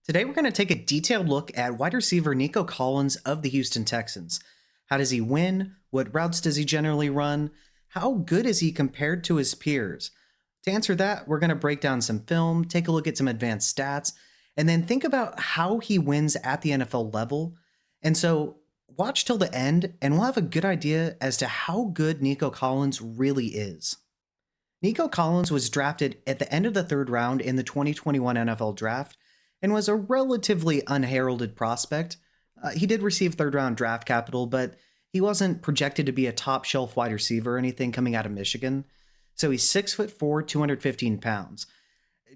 Today, we're going to take a detailed look at wide receiver Nico Collins of the Houston Texans. How does he win? What routes does he generally run? How good is he compared to his peers? To answer that, we're going to break down some film, take a look at some advanced stats, and then think about how he wins at the NFL level. And so, watch till the end, and we'll have a good idea as to how good Nico Collins really is. Nico Collins was drafted at the end of the third round in the 2021 NFL Draft and was a relatively unheralded prospect. He did receive third round draft capital, but he wasn't projected to be a top shelf wide receiver or anything coming out of Michigan. So he's 6'4", 215 pounds.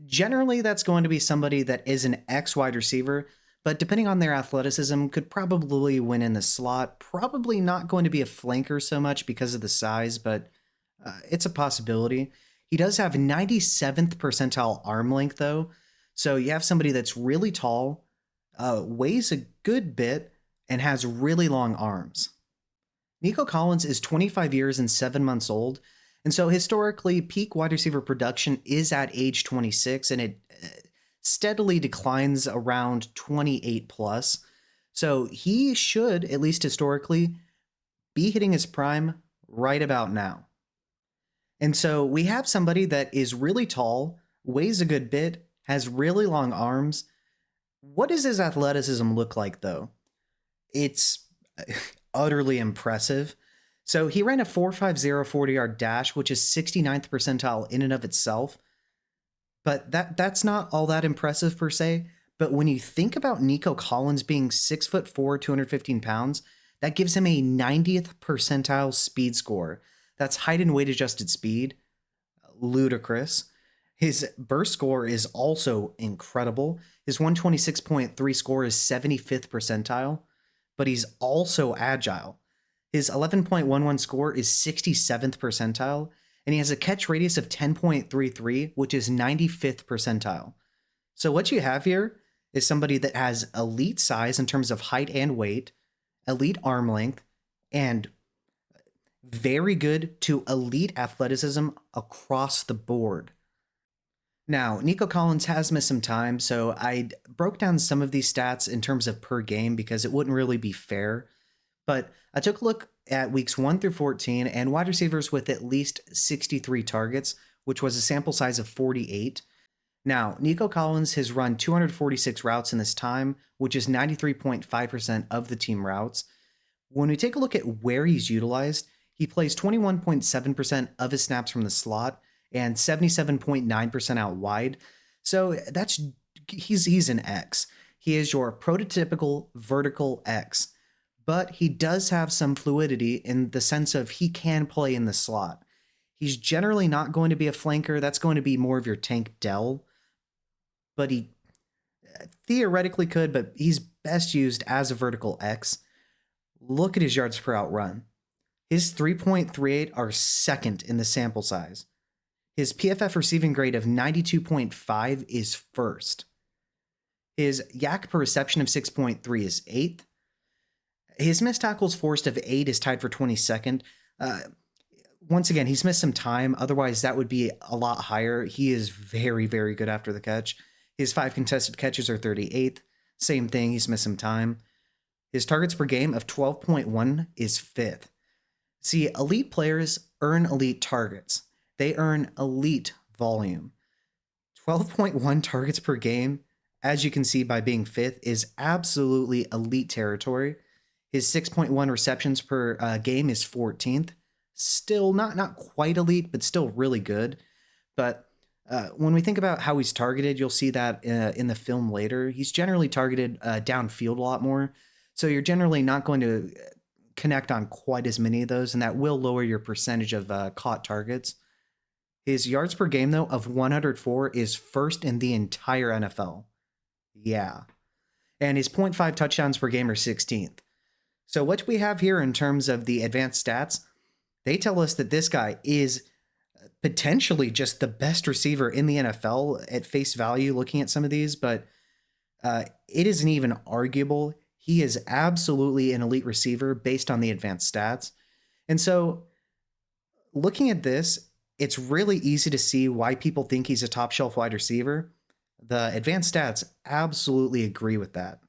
Generally, that's going to be somebody that is an X wide receiver, but depending on their athleticism, could probably win in the slot. Probably not going to be a flanker so much because of the size, but it's a possibility. He does have 97th percentile arm length, though. So you have somebody that's really tall, weighs a good bit, and has really long arms. Nico Collins is 25 years and 7 months old. And so historically, peak wide receiver production is at age 26, and it steadily declines around 28 plus. So he should, at least historically, be hitting his prime right about now. And so we have somebody that is really tall, weighs a good bit, has really long arms. What does his athleticism look like, though? It's utterly impressive. So he ran a 4.50 40-yard dash, which is 69th percentile in and of itself. But that's not all that impressive per se. But when you think about Nico Collins being 6'4", 215 pounds, that gives him a 90th percentile speed score. That's height and weight adjusted speed. Ludicrous. His burst score is also incredible. His 126.3 score is 75th percentile, but he's also agile. His 11.11 score is 67th percentile, and he has a catch radius of 10.33, which is 95th percentile. So what you have here is somebody that has elite size in terms of height and weight, elite arm length, and very good to elite athleticism across the board. Now, Nico Collins has missed some time, so I broke down some of these stats in terms of per game because it wouldn't really be fair. But I took a look at weeks 1 through 14 and wide receivers with at least 63 targets, which was a sample size of 48. Now, Nico Collins has run 246 routes in this time, which is 93.5% of the team routes. When we take a look at where he's utilized, he plays 21.7% of his snaps from the slot and 77.9% out wide. So he's an X. He is your prototypical vertical X, but he does have some fluidity in the sense of he can play in the slot. He's generally not going to be a flanker. That's going to be more of your Tank Dell, but he theoretically could, but he's best used as a vertical X. Look at his yards per out run. His 3.38 are second in the sample size. His PFF receiving grade of 92.5 is first. His yak per reception of 6.3 is eighth. His missed tackles forced of 8 is tied for 22nd. Once again, he's missed some time. Otherwise, that would be a lot higher. He is very, very good after the catch. His 5 contested catches are 38th. Same thing, he's missed some time. His targets per game of 12.1 is 5th. See, elite players earn elite targets. They earn elite volume. 12.1 targets per game, as you can see by being 5th, is absolutely elite territory. His 6.1 receptions per game is 14th. Still not quite elite, but still really good. But when we think about how he's targeted, you'll see that in the film later. He's generally targeted downfield a lot more. So you're generally not going to connect on quite as many of those, and that will lower your percentage of caught targets. His yards per game, though, of 104 is first in the entire NFL. Yeah. And his 0.5 touchdowns per game are 16th. So what we have here in terms of the advanced stats, they tell us that this guy is potentially just the best receiver in the NFL at face value looking at some of these, but it isn't even arguable. He is absolutely an elite receiver based on the advanced stats. And so looking at this, it's really easy to see why people think he's a top shelf wide receiver. The advanced stats absolutely agree with that.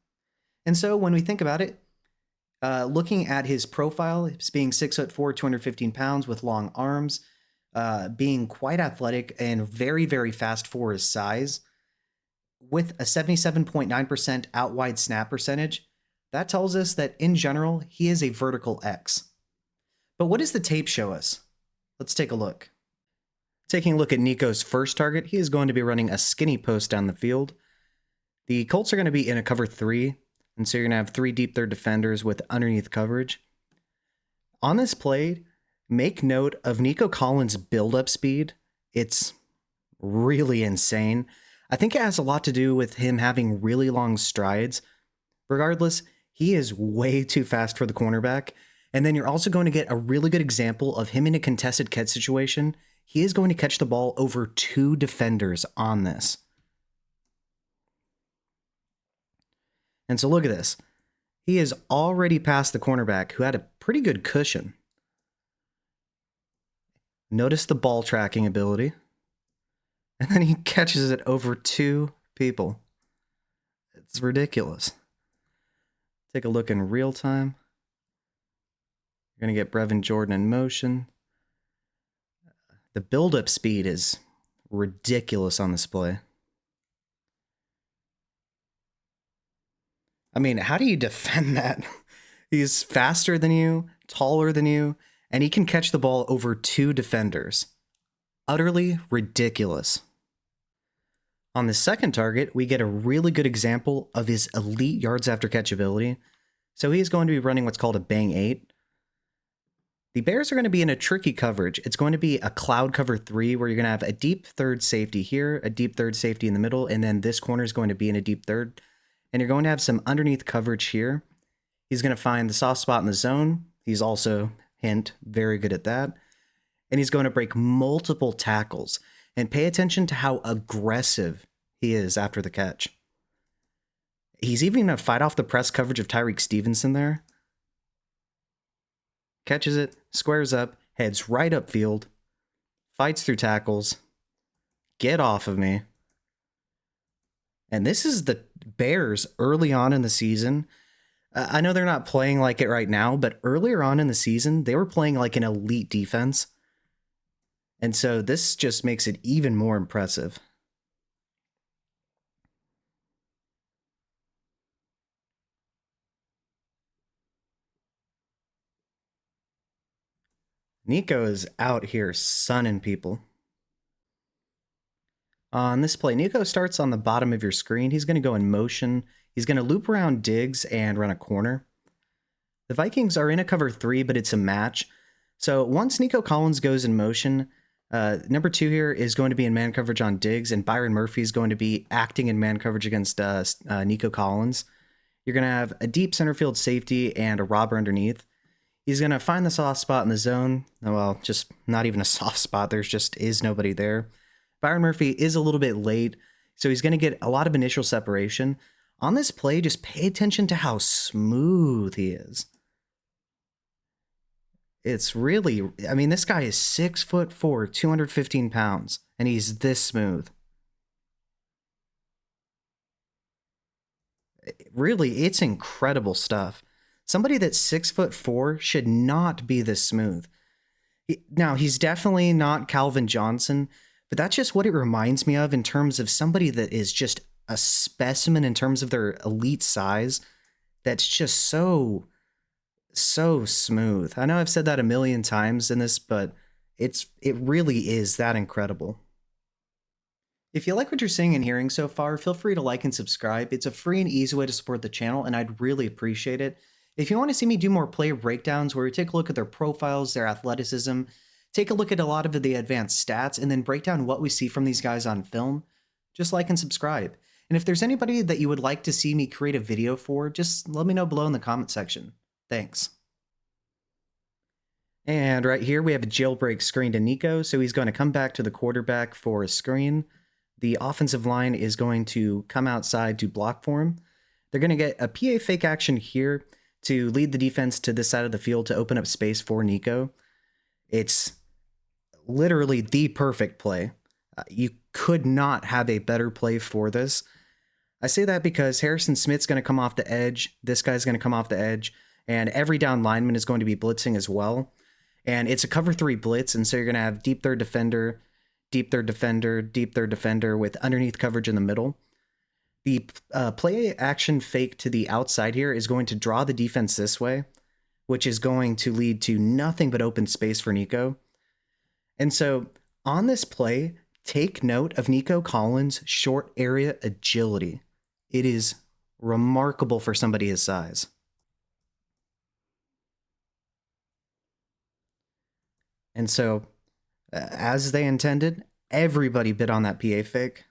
And so when we think about it, looking at his profile, he's being 6'4", 215 pounds with long arms, being quite athletic and very, very fast for his size, with a 77.9% out wide snap percentage, that tells us that in general, he is a vertical X. But what does the tape show us? Let's take a look. Taking a look at Nico's first target, he is going to be running a skinny post down the field. The Colts are going to be in a cover 3, and so you're going to have 3 deep third defenders with underneath coverage. On this play, make note of Nico Collins' build-up speed. It's really insane. I think it has a lot to do with him having really long strides. Regardless, he is way too fast for the cornerback. And then you're also going to get a really good example of him in a contested catch situation. He is going to catch the ball over 2 defenders on this. And so look at this. He is already past the cornerback, who had a pretty good cushion. Notice the ball tracking ability. And then he catches it over 2 people. It's ridiculous. Take a look in real time. You're going to get Brevin Jordan in motion. The build-up speed is ridiculous on this play. I mean, how do you defend that? He's faster than you, taller than you, and he can catch the ball over 2 defenders. Utterly ridiculous. On the second target, we get a really good example of his elite yards after catch ability. So he is going to be running what's called a bang 8. The Bears are going to be in a tricky coverage. It's going to be a cloud cover 3 where you're going to have a deep third safety here, a deep third safety in the middle, and then this corner is going to be in a deep third. And you're going to have some underneath coverage here. He's going to find the soft spot in the zone. He's also, hint, very good at that. And he's going to break multiple tackles. And pay attention to how aggressive he is after the catch. He's even going to fight off the press coverage of Tyreek Stevenson there. Catches it, squares up, heads right upfield, fights through tackles. Get off of me. And this is the Bears early on in the season. I know they're not playing like it right now, but earlier on in the season, they were playing like an elite defense. And so this just makes it even more impressive. Nico is out here sunning people. On this play, Nico starts on the bottom of your screen. He's going to go in motion. He's going to loop around Diggs and run a corner. The Vikings are in a cover 3, but it's a match. So once Nico Collins goes in motion, number 2 here is going to be in man coverage on Diggs, and Byron Murphy is going to be acting in man coverage against Nico Collins. You're going to have a deep center field safety and a robber underneath. He's going to find the soft spot in the zone. Well, just not even a soft spot. There's just is nobody there. Byron Murphy is a little bit late, so he's going to get a lot of initial separation. On this play, just pay attention to how smooth he is. It's really, I mean, this guy is 6'4", 215 pounds, and he's this smooth. Really, it's incredible stuff. Somebody that's 6'4" should not be this smooth. Now, he's definitely not Calvin Johnson, but that's just what it reminds me of in terms of somebody that is just a specimen in terms of their elite size. That's just so smooth. I know I've said that a million times in this, but it really is that incredible. If you like what you're seeing and hearing so far, feel free to like and subscribe. It's a free and easy way to support the channel, and I'd really appreciate it. If you want to see me do more player breakdowns where we take a look at their profiles, their athleticism, take a look at a lot of the advanced stats, and then break down what we see from these guys on film, just like and subscribe. And if there's anybody that you would like to see me create a video for, just let me know below in the comment section. Thanks. And right here we have a jailbreak screen to Nico, so he's going to come back to the quarterback for a screen. The offensive line is going to come outside to block for him. They're going to get a PA fake action here to lead the defense to this side of the field to open up space for Nico. It's literally the perfect play. You could not have a better play for this. I say that because Harrison Smith's going to come off the edge. This guy's going to come off the edge. And every down lineman is going to be blitzing as well. And it's a cover 3 blitz. And so you're going to have deep third defender, deep third defender, deep third defender with underneath coverage in the middle. The play action fake to the outside here is going to draw the defense this way, which is going to lead to nothing but open space for Nico. And so on this play, take note of Nico Collins' short area agility. It is remarkable for somebody his size. And so, as they intended, everybody bid on that PA fake.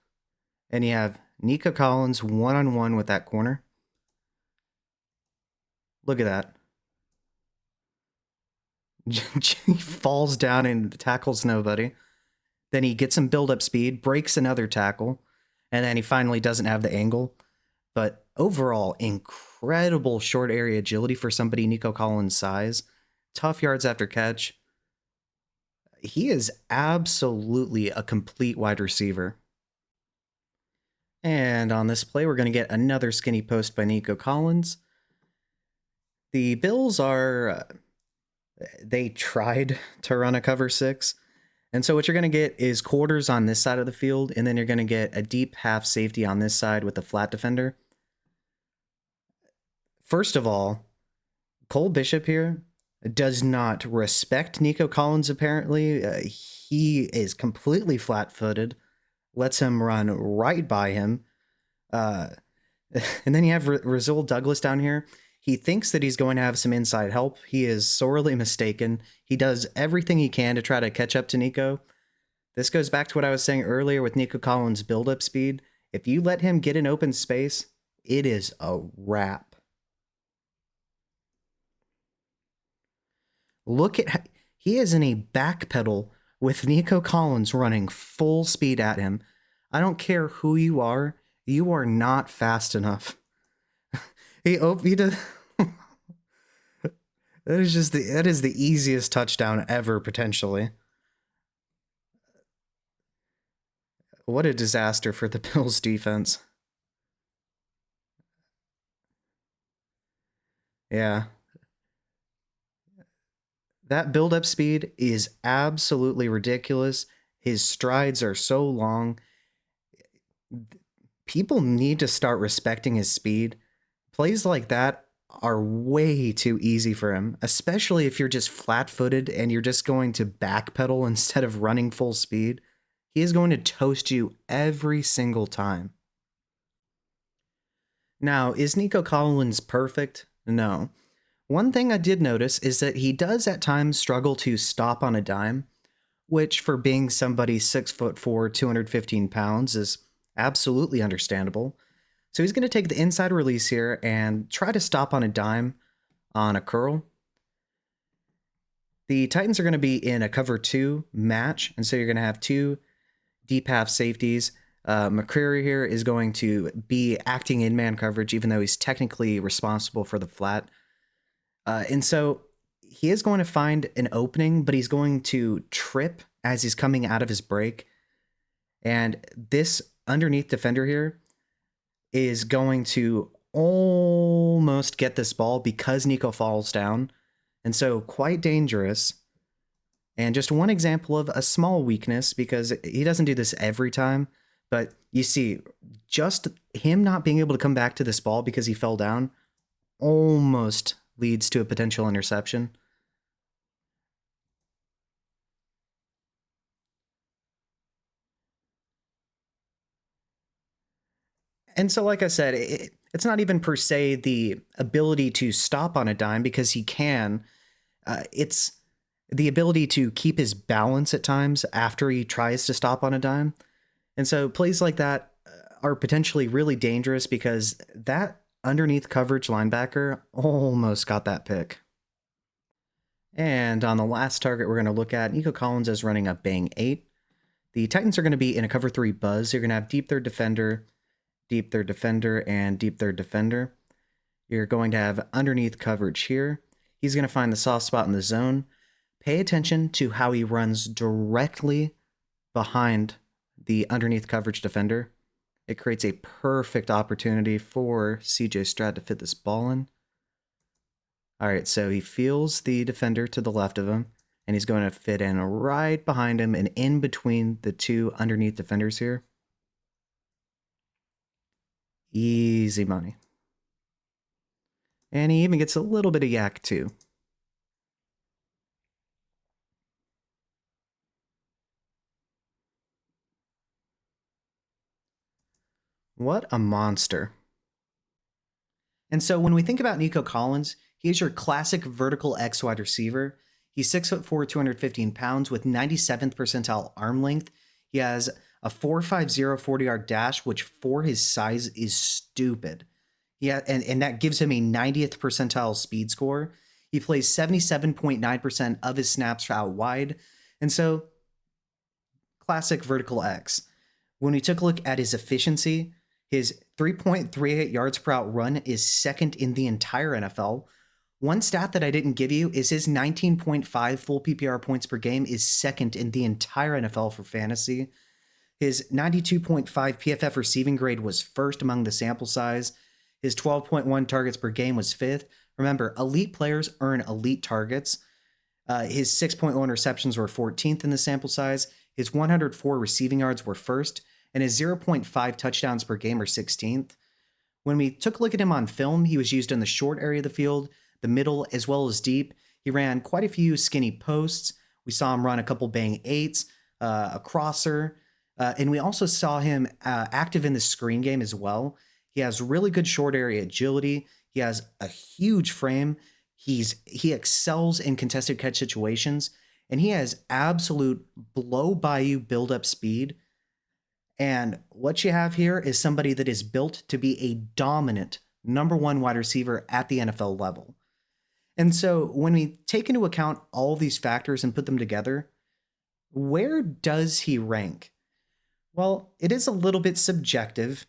And you have Nico Collins one-on-one with that corner. Look at that. He falls down and tackles nobody. Then he gets some build-up speed, breaks another tackle, and then he finally doesn't have the angle. But overall, incredible short area agility for somebody Nico Collins' size. Tough yards after catch. He is absolutely a complete wide receiver. And on this play, we're going to get another skinny post by Nico Collins. The Bills they tried to run a cover 6. And so what you're going to get is quarters on this side of the field, and then you're going to get a deep half safety on this side with the flat defender. First of all, Cole Bishop here does not respect Nico Collins, apparently. He is completely flat-footed, lets him run right by him. And then you have Rasul Douglas down here. He thinks that he's going to have some inside help. He is sorely mistaken. He does everything he can to try to catch up to Nico. This goes back to what I was saying earlier with Nico Collins' build-up speed. If you let him get in open space, it is a wrap. Look at he is in a back pedal with Nico Collins running full speed at him. I don't care who you are not fast enough. he does. That is the easiest touchdown ever, potentially. What a disaster for the Bills defense. Yeah. That build-up speed is absolutely ridiculous. His strides are so long. People need to start respecting his speed. Plays like that are way too easy for him, especially if you're just flat-footed and you're just going to backpedal instead of running full speed. He is going to toast you every single time. Now, is Nico Collins perfect? No. One thing I did notice is that he does at times struggle to stop on a dime, which for being somebody 6'4", 215 pounds is absolutely understandable. So he's going to take the inside release here and try to stop on a dime on a curl. The Titans are going to be in a cover 2 match, and so you're going to have 2 deep half safeties. McCreary here is going to be acting in man coverage, even though he's technically responsible for the flat. And so he is going to find an opening, but he's going to trip as he's coming out of his break. And this underneath defender here is going to almost get this ball because Nico falls down. And so quite dangerous. And just one example of a small weakness, because he doesn't do this every time. But you see, just him not being able to come back to this ball because he fell down almost leads to a potential interception. And so, like I said, it's not even per se the ability to stop on a dime, because he can. It's the ability to keep his balance at times after he tries to stop on a dime. And so plays like that are potentially really dangerous, because that underneath coverage linebacker almost got that pick. And on the last target we're going to look at, Nico Collins is running a bang 8. The Titans are going to be in a cover 3 buzz. You're going to have deep third defender, and deep third defender. You're going to have underneath coverage here. He's going to find the soft spot in the zone. Pay attention to how he runs directly behind the underneath coverage defender. It creates a perfect opportunity for CJ Stroud to fit this ball in. All right, so he feels the defender to the left of him, and he's going to fit in right behind him and in between the two underneath defenders here. Easy money. And he even gets a little bit of yak too. What a monster. And so when we think about Nico Collins, he is your classic vertical X wide receiver. He's 6'4", 215 pounds with 97th percentile arm length. He has a 4.50 40-yard dash, which for his size is stupid. Yeah, and that gives him a 90th percentile speed score. He plays 77.9% of his snaps out wide. And so, classic vertical X. When we took a look at his efficiency, his 3.38 yards per out run is second in the entire NFL. One stat that I didn't give you is his 19.5 full PPR points per game is second in the entire NFL for fantasy. His 92.5 PFF receiving grade was first among the sample size. His 12.1 targets per game was fifth. Remember, elite players earn elite targets. His 6.1 receptions were 14th in the sample size. His 104 receiving yards were first, and his 0.5 touchdowns per game are 16th. When we took a look at him on film, he was used in the short area of the field, the middle, as well as deep. He ran quite a few skinny posts. We saw him run a couple bang eights, a crosser, and we also saw him active in the screen game as well. He has really good short area agility. He has a huge frame. He excels in contested catch situations, and he has absolute blow by you build up speed. And what you have here is somebody that is built to be a dominant number one wide receiver at the NFL level. And so when we take into account all these factors and put them together, where does he rank? Well, it is a little bit subjective,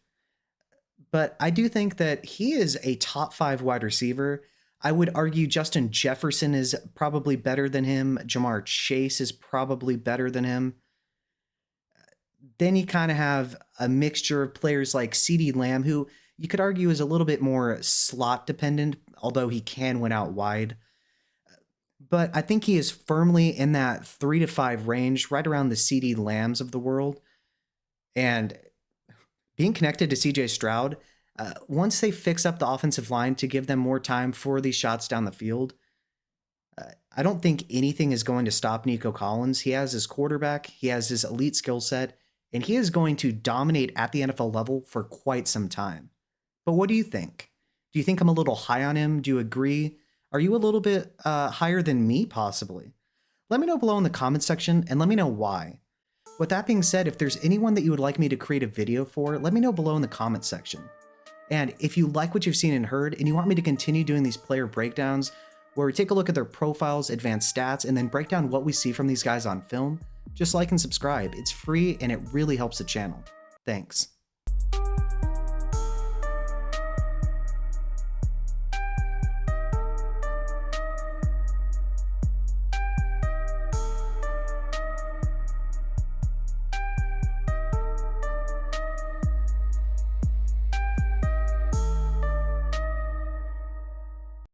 but I do think that he is a top 5 wide receiver. I would argue Justin Jefferson is probably better than him. Jamar Chase is probably better than him. Then you kind of have a mixture of players like CeeDee Lamb, who you could argue is a little bit more slot dependent, although he can win out wide. But I think he is firmly in that 3 to 5 range, right around the CeeDee Lambs of the world. And being connected to CJ Stroud, once they fix up the offensive line to give them more time for these shots down the field, I don't think anything is going to stop Nico Collins. He has his quarterback, he has his elite skill set, and he is going to dominate at the NFL level for quite some time. But what do you think? Do you think I'm a little high on him? Do you agree? Are you a little bit higher than me, possibly? Let me know below in the comment section, and let me know why. With that being said, if there's anyone that you would like me to create a video for, let me know below in the comment section. And if you like what you've seen and heard, and you want me to continue doing these player breakdowns, where we take a look at their profiles, advanced stats, and then break down what we see from these guys on film, just like and subscribe. It's free, and it really helps the channel. Thanks.